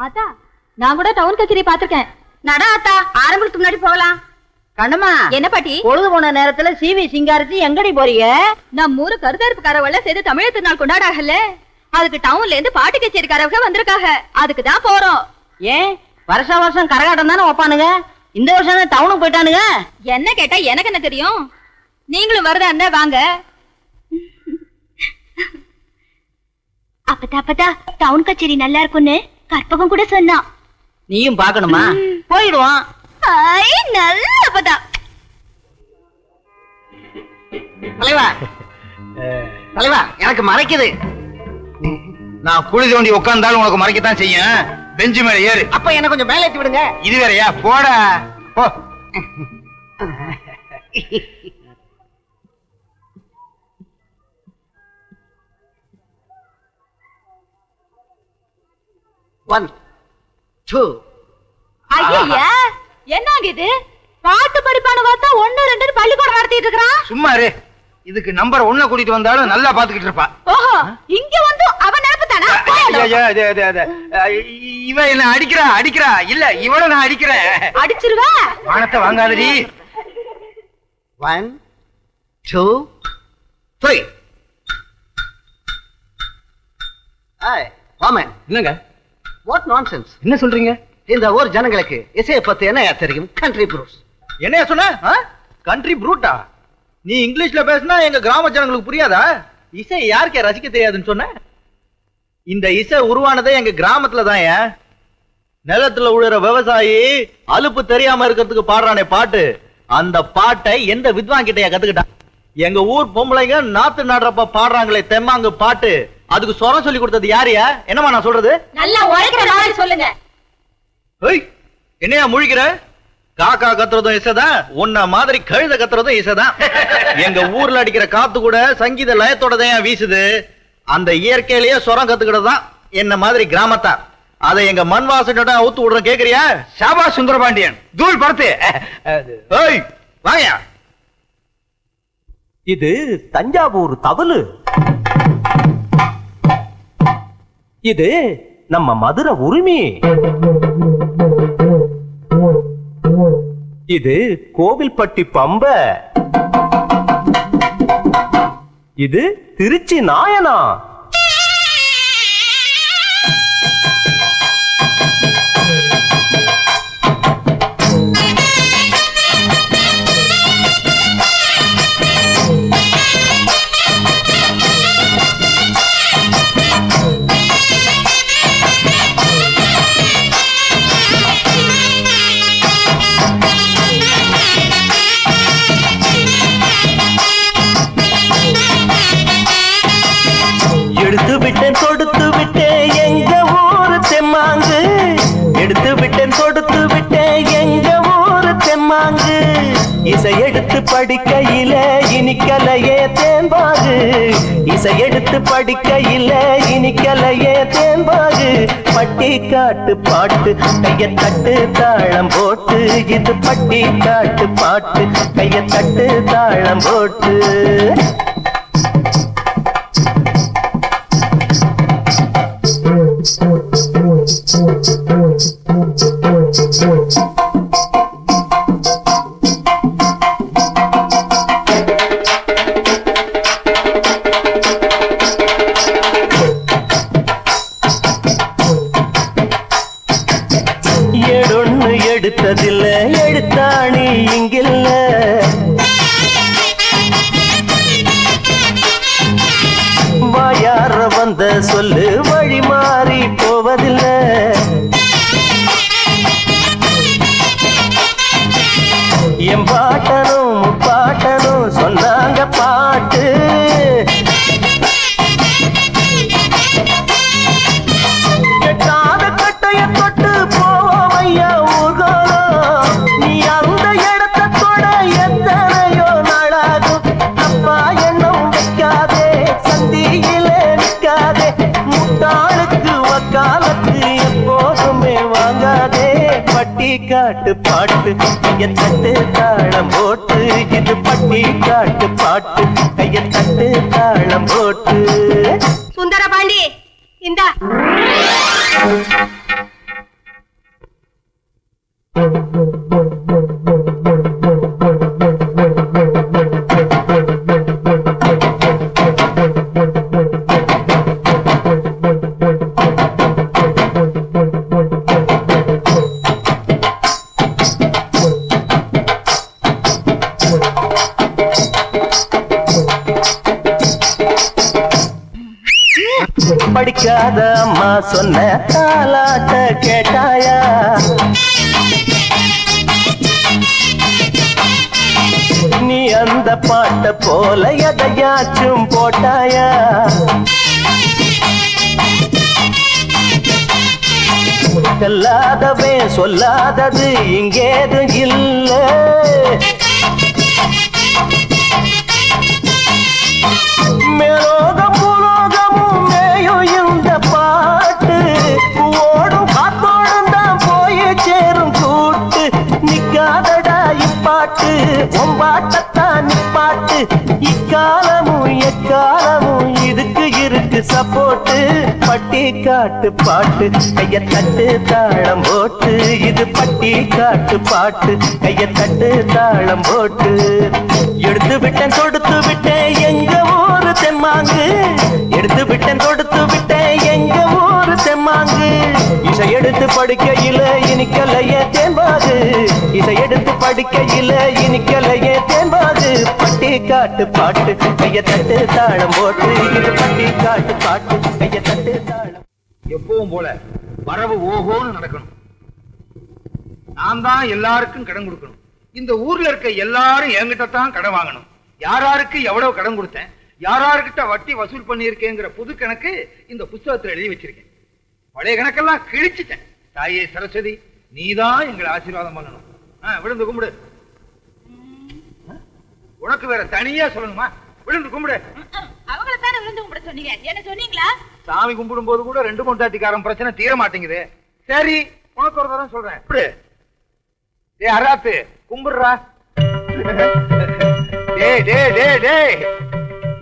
ஆத்தா நான் கூட டவுன் கச்சேரி பாத்திருக்கேன். நடா ஆத்தா, ஆரம்பத்துக்கு முன்னாடி போகலாம். கண்ணம்மா, என்ன பாட்டி? பொழுது போன நேரத்துல சிவி சிங்காரிச்சு எங்கடி போறீங்க? நம்ம ஊரு கருதாருப்புக்காரவள சேர்த்து தமிழர் திருநாள் கொண்டாடாகல, அதுக்கு டவுன்ல இருந்து பாட்டு கச்சேரிக்காரவங்க வந்திருக்காங்க. அதுக்கு தான் போறோம். ஏன் வருஷம் வருஷம் கரகாட்டம் தானே வைப்பானுங்க, இந்த வருஷம் தான் டவுனுக்கு போயிட்டானுங்க. என்ன கேட்டா எனக்கு என்ன தெரியும்? நீங்களும் வரதா இருந்தா வாங்க. அப்பதா டவுன் கச்சேரி நல்லா இருக்கும்னு கற்பகம் கூட சொன்னான். நீயும் பாக்கணுமா? போயிடுவான். நல்ல அப்பதா. தலைவா தலைவா, எனக்கு மறைக்குது. நான் குழி தோண்டி உட்கார்ந்தாலும் உனக்கு மறைக்கத்தான் செய்யும். பெஞ்சு மேல ஏறு. அப்ப என்ன கொஞ்சம் மேலே ஏத்தி விடுங்க. இது வேறையா? போடா போ. One two. ஐயா என்னங்க இது? பாட்டு படிப்பான பார்த்தா 1 2 பள்ளிக்கூடம் நடத்திட்டு இருக்கான். சும்மா இரு. இதுக்கு நம்பர் 1 கூட்டிட்டு வந்தாலும் நல்லா பாத்துக்கிட்டு இருப்பா. ஓஹோ, இங்க வந்து அவன் நினைப்பு தானா? இவன் என்ன அடிக்கிறா? இல்ல, இவனை நான் அடிக்கிறேன். அடிச்சிருவா. வானத்தை வாங்காதடி. 1 2 3. ஏய் வாமன், என்னங்க? What nonsense. என்ன சொல்றீங்க? இந்த ஊர் ஜனங்களுக்கு இசையை பத்தி என்ன தெரியும்? Country Bruce. என்ன சொன்ன? கண்ட்ரி ப்ரூட்டா? நீ இங்கிலீஷ்ல பேசினா எங்க கிராம ஜனங்களுக்கு புரியாதா? இசை யாருக்கே ரசிக்க தெரியாதுன்னு சொன்ன? இந்த இசை உருவானதே எங்க கிராமத்துல தான். நிலத்துல உழுற விவசாயி அலுப்பு தெரியாம இருக்கிறதுக்கு பாடுறானே பாட்டு, அந்த பாட்டை எந்த வித்வான் கிட்டயா கத்துக்கிட்டான்? எங்க ஊர் பொம்பளைங்க நாத்து நடுறப்ப பாடுறாங்களே தெம்மாங்கு பாட்டு, அதுக்கு சொரம் சொல்லி கொடுத்தது யாரையா? என்னமா நான் சொல்றது? நல்லா உழைக்கிற மாதிரி சொல்லுங்க. என்னையா முழிக்கிற? காக்கா கத்துறதும் இசைதான், உன்ன மாதிரி கழுத கத்துறதும் இசைதான். எங்க ஊர்ல அடிக்கிற காத்து கூட சங்கீத லயத்தோட தான் வீசுது. அந்த இயற்கையிலேயே சொரம் கத்துக்கிட்டது தான் என்ன மாதிரி கிராமத்தா. அதை எங்க மண் வாசனோட ஊத்து விடுற கேக்குறியா? ஷாபா சுந்தரபாண்டியன் தூள் படுத்து. வாங்க. இது தஞ்சாவூர் தவளு. இது நம்ம மதுரை உரிமை. இது கோவில்பட்டி பம்ப. இது திருச்சி நாயனா. கொடுத்து விட்டேன் எங்க ஊரு தெம்மாங்கு. எடுத்து விட்டேன் கொடுத்து விட்டேன் எங்க ஊரு தெம்மாங்கு. இசை எடுத்து படிக்கையில இனிக்கலையே தேன்பாகு. இசை எடுத்து படிக்கையில இனிக்கலையே தேன்பாகு. பட்டி காட்டு பாட்டு கைய தட்டு தாளம் போட்டு. இது பட்டி காட்டு பாட்டு கைய தட்டு தாளம் போட்டு. ஏடொன்னு எடுத்ததில்ல எடுத்தாணி இங்கில்ல. வாயார வந்த சொல்லு வழி மாறி போவதில்லை. என் பாட்டனும் பாட்டனும் சொன்னாங்க பாட்டு. கெட்டாத கட்டைய தொட்டு போவோம் ஐயா ஊர்கோலம். நீ அந்த இடத்தை தொட எத்தனையோ நாளாகும். அப்பா எண்ணம் வைக்காதே, சந்தியிலே நிற்காதே. முட்டாளுக்கு வக்காலத்து எப்போதுமே வாங்காதே. பட்டி காட்டு பாட்டு கைய தட்டு தாளம் போட்டு. இது பட்டி காட்டு பாட்டு கைய தட்டு தாளம் போட்டு. சுந்தரபாண்டி இந்தா. கேட்காத அம்மா சொன்ன தாலாட்ட கேட்டாயா? நீ அந்த பாட்ட போல எதையாச்சும் போட்டாயா? சொல்லாதவே சொல்லாதது இங்கேது இல்ல. மேலோகம் புலோகமும் மேயும் இந்த பாட்டு ஓடும் காத்தோடும் தான் போய் சேரும் கூட்டு. நிக்காதடா இப்பாட்டு ஒம்பாட்டத்தான் நிப்பாட்டு. இக்காலமும் எக்காலமும் இதுக்கு இருக்கு சப்போட்டு. பட்டி காட்டு பாட்டு கைய தட்டு தாளம் போட்டு. இது பட்டி காட்டு பாட்டு கைய தட்டு தாளம் போட்டு. எடுத்து விட்டேன் தொடுத்து விட்டேன் எங்க ஊரு தெம்மாங்கு. எடுத்து விட்டேன் தொடுத்து விட்டேன் எங்க ஊரு தெம்மாங்கு. இசை எடுத்து படிக்கையில இனிக்கலையே தேன்பாகு. இசை எடுத்து படிக்கையில இனிக்கலையே தேன்பாகு. பட்டி காட்டு பாட்டு கைய தட்டு தாளம் போட்டு. இது பட்டி காட்டு பாட்டு கைய தட்டு தாளம். எப்பவும் போல வரவு ஓஹோன்னு நடக்கணும். நான் தான் எல்லாருக்கும் கடன் கொடுக்கணும். இந்த ஊர்ல இருக்க எல்லாரும் என்கிட்ட தான் கடன் வாங்கணும். யாராருக்கு எவ்வளவு கடன் கொடுத்தேன், யாராருக்கிட்ட வட்டி வசூல் பண்ணியிருக்கேங்கிற புது கணக்கு இந்த புத்தகத்தில் எழுதி வச்சிருக்கேன். பழைய கணக்கெல்லாம் கிழிச்சிட்டேன். தாயே சரஸ்வதி, நீதான் எங்களை ஆசீர்வாதம் பண்ணணும். விழுந்து கும்பிடு. உனக்கு வேற தனியா சொல்லணுமா? விழுந்து கும்பிடு. அவங்கள தானே விழுந்து கும்பிட சொன்னீங்க, என்ன சொன்னீங்களா? சாமி கும்பிடும் போது கூட 2 பொண்டாட்டிக்காரன் பிரச்சனை தீர மாட்டேங்குது. சரி, உனக்கு ஒரு தரம் சொல்றேன். டே அராத்து கும்பிடுறா.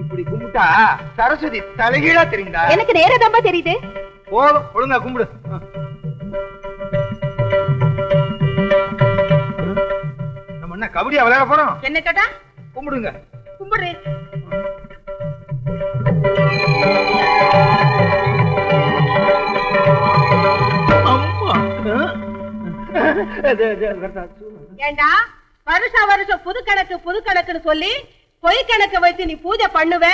இப்படி கும்பிட்டா சரஸ்வதி தலைகீழா தெரியுதா? எனக்கு நேரதாம்பா தெரியுது. போதும், ஒழுங்கா கும்பிடு. நம்ம என்ன கபடியா விளையாட போறோம்? என்ன கேட்டா? கும்பிடுங்க. கும்பிடு. ஏண்டா வருஷம் வருஷம் புது கணக்குன்னு சொல்லி பொய் கணக்கு வச்சு நீ பூஜை பண்ணுவ.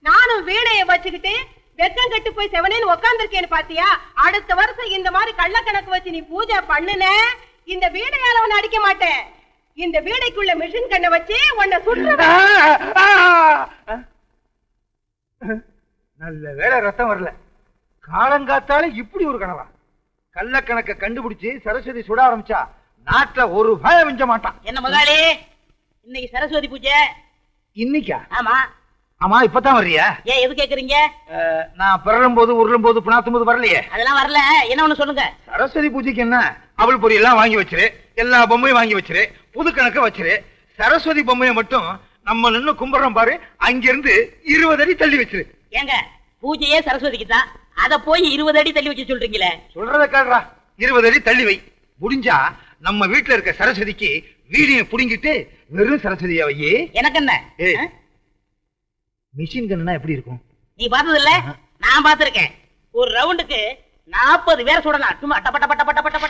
நானும் வீணைய வச்சுக்கிட்டு வெக்கம் கட்டு போய் செவனேன்னு உட்கார்ந்துருக்கேன்னு பாத்தியா? அடுத்த வருஷம் இந்த மாதிரி கள்ள கணக்கு வச்சு நீ பூஜை பண்ணுன, இந்த வீணையால உன்னை அடிக்க மாட்டேன். இந்த வீணைக்குள்ள மிஷின் கண்ணை வச்சு உன்னை சுற்றுவேன். நல்ல வேளை ரத்தம் வரல. காலங்காத்தால இப்படி ஒரு கனவா? கள்ளக்கணக்க கண்டுபிடிச்சு சரஸ்வதி சுட ஆரம்பிச்சா நாட்டுல ஒரு பயம் மிஞ்ச மாட்டான். என்ன முதலாளி, இன்னைக்கு சரஸ்வதி பூஜை? இன்னைக்கா? ஆமா. ஆமா, இப்பதான் வர்றியா? ஏன் எது கேக்குறீங்க? நான் பிறரும் போது உருளும் போது பிணாத்தும் போது வரலையே. அதெல்லாம் வரல. என்ன ஒண்ணு சொல்லுங்க. சரஸ்வதி பூஜைக்கு என்ன, அவள் பொரி எல்லாம் வாங்கி வச்சிரு, எல்லா பொம்மையும் வாங்கி வச்சிரு, புது கணக்க வச்சிரு. சரஸ்வதி பொம்மையை மட்டும் நம்ம நின்னு கும்பிடுறோம் பாரு, அங்கிருந்து 20 அடி தள்ளி வச்சிரு. ஏங்க, பூஜையே சரஸ்வதிக்கு தான், அத போய் 20 அடி தள்ளி வச்சு சொல்றீங்களே. சொல்றத கேடுறா. 20 அடி தள்ளி வை. முடிஞ்சா நம்ம வீட்டுல இருக்க சரஸ்வதிக்கு வீடியோ புடிங்கிட்டு வெறும் சரஸ்வதியா வையே. எனக்கு என்ன? மிஷின் கன்னா எப்படி இருக்கும்? நீ பார்த்தது இல்ல? நான் பார்த்திருக்கேன். ஒரு ரவுண்டுக்கு 40 பேர் சுடலாம். சும்மா டப்ப டப்ப டப்ப டப்ப